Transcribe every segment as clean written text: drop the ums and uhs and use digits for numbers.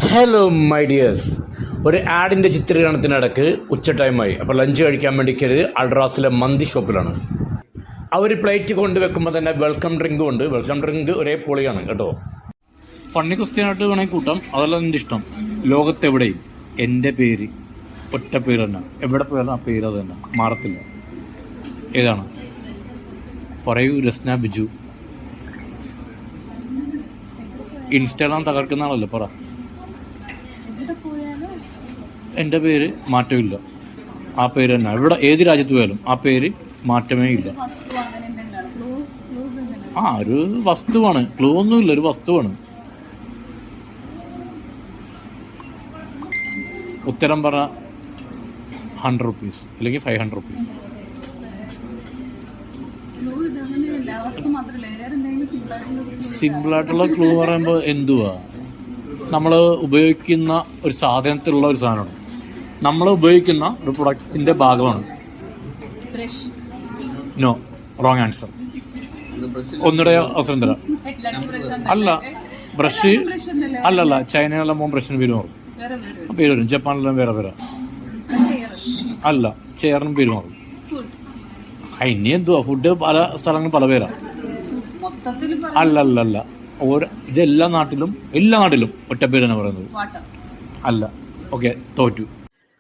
Hello my dears, ഒരു ആഡിൻ്റെ ചിത്രീകരണത്തിനിടക്ക് ഉച്ച ടൈമായി. അപ്പോൾ ലഞ്ച് കഴിക്കാൻ വേണ്ടി കയറി അൾട്രാസിലെ മന്തി ഷോപ്പിലാണ്. അവർ പ്ലേറ്റ് കൊണ്ട് വെക്കുമ്പോൾ തന്നെ വെൽക്കം ഡ്രിങ്കും ഉണ്ട്. വെൽക്കം ഡ്രിങ്ക് ഒരേ പൊളിയാണ് കേട്ടോ. ഫണ്ണി ക്വസ്റ്റ്യനായിട്ട് വേണമെങ്കിൽ കൂട്ടാം, അതല്ല എൻ്റെ ഇഷ്ടം. ലോകത്തെവിടെയും എൻ്റെ പേര് ഒറ്റ പേര് തന്നെ, എവിടെ പോയാലും ആ പേര് അത് തന്നെ, മാറത്തില്ല. ഏതാണ് പറയൂ രസ്ന ബിജു. ഇൻസ്റ്റാഗ്രാം തകർക്കുന്ന ആളല്ലേ, പറ. എൻ്റെ പേര് മാറ്റമില്ല, ആ പേര് തന്നെ. ഇവിടെ ഏത് രാജ്യത്ത് പോയാലും ആ പേര് മാറ്റമേ ഇല്ല. ഒരു വസ്തുവാണ്, ക്ലൂ ഒന്നുമില്ല, ഒരു വസ്തുവാണ്. ഉത്തരം പറ. 100 rupees അല്ലെങ്കിൽ 500 rupees. സിമ്പിളായിട്ടുള്ള ക്ലൂ പറയുമ്പോൾ എന്തുവാ, നമ്മൾ ഉപയോഗിക്കുന്ന ഒരു സാധനത്തിലുള്ള ഒരു സാധനമാണ്, നമ്മൾ ഉപയോഗിക്കുന്ന ഒരു പ്രൊഡക്റ്റിൻ്റെ ഭാഗമാണ്. No, wrong answer. ഒന്നുകൂടെ അവസരം തരാം. അല്ല, ബ്രഷ് അല്ലല്ല, ചൈനയിലെല്ലാം പോകുമ്പോൾ ബ്രഷിന് പേര് മാറും, പേര് വരും. ജപ്പാനിലെല്ലാം വേറെ പേരാ. അല്ല, ചെയറിനും പേര് മാറും. ഇനി എന്തുവാ, ഫുഡ് പല സ്ഥലങ്ങളും പല പേരാ. അല്ലല്ല, ഇത് എല്ലാ നാട്ടിലും ഒറ്റ പേര് തന്നെ പറയുന്നത്. അല്ല, ഓക്കെ, തോറ്റു.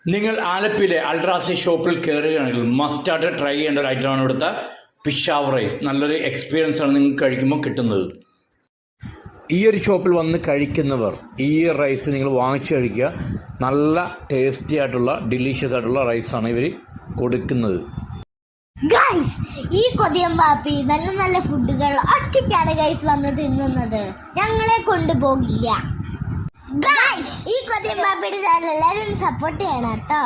നിങ്ങൾ ആലപ്പിയിലെ അൾട്രാസി ഷോപ്പിൽ കയറുകയാണെങ്കിൽ മസ്റ്റായിട്ട് ട്രൈ ചെയ്യേണ്ട ഒരു ഐറ്റമാണ് ഇവിടുത്തെ പിഷാവ് റൈസ്. നല്ലൊരു എക്സ്പീരിയൻസ് ആണ് നിങ്ങൾക്ക് കഴിക്കുമ്പോൾ കിട്ടുന്നത്. ഈ ഒരു ഷോപ്പിൽ വന്ന് കഴിക്കുന്നവർ ഈ റൈസ് നിങ്ങൾ വാങ്ങിച്ചു കഴിക്കുക. നല്ല ടേസ്റ്റി ആയിട്ടുള്ള ഡിലീഷ്യസ് ആയിട്ടുള്ള റൈസാണ് ഇവർ കൊടുക്കുന്നത്. ഗൈസ്, ഈ കൊതിയം പാപ്പി നല്ല നല്ല ഫുഡുകൾ ഒറ്റയ്ക്കാണ് ഗൈസ് വന്ന് തിന്നുന്നത്, ഞങ്ങളെ കൊണ്ടുപോകില്ല. ഗൈസ്, ഈ കൊതിയം പാപ്പിയുടെ ചാനൽ എല്ലാവരും സപ്പോർട്ട് ചെയ്യണം കേട്ടോ.